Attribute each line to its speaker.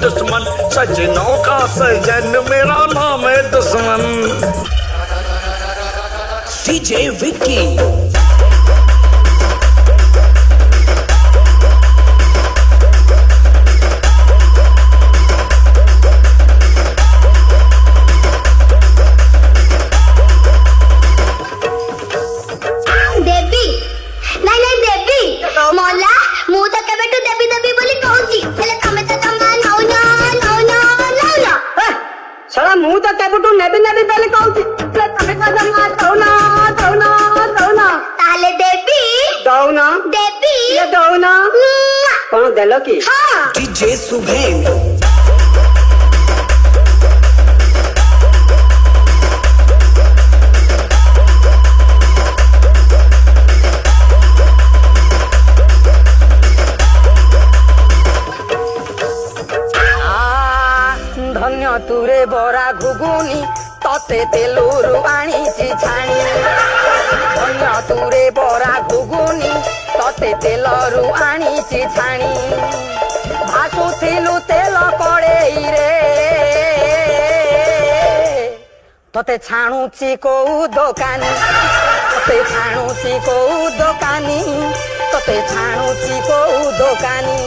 Speaker 1: दुश्मन सजनों का सजन मेरा नाम है दुश्मन। डीजे विक्की
Speaker 2: देलो की
Speaker 1: डीजे सुभेन
Speaker 2: धन्य तुरे बरा घुगुनी तते तेलुरु आनीची छाणी धन्य तुरे बरा घुगुनी तते तेलरु आनीची छाणी भासुथिलु तेल कड़ेई रे तते छाणुची कोउ दोकानी तते छाणुची कोउ दोकानी तते छाणुची कोउ दोकानी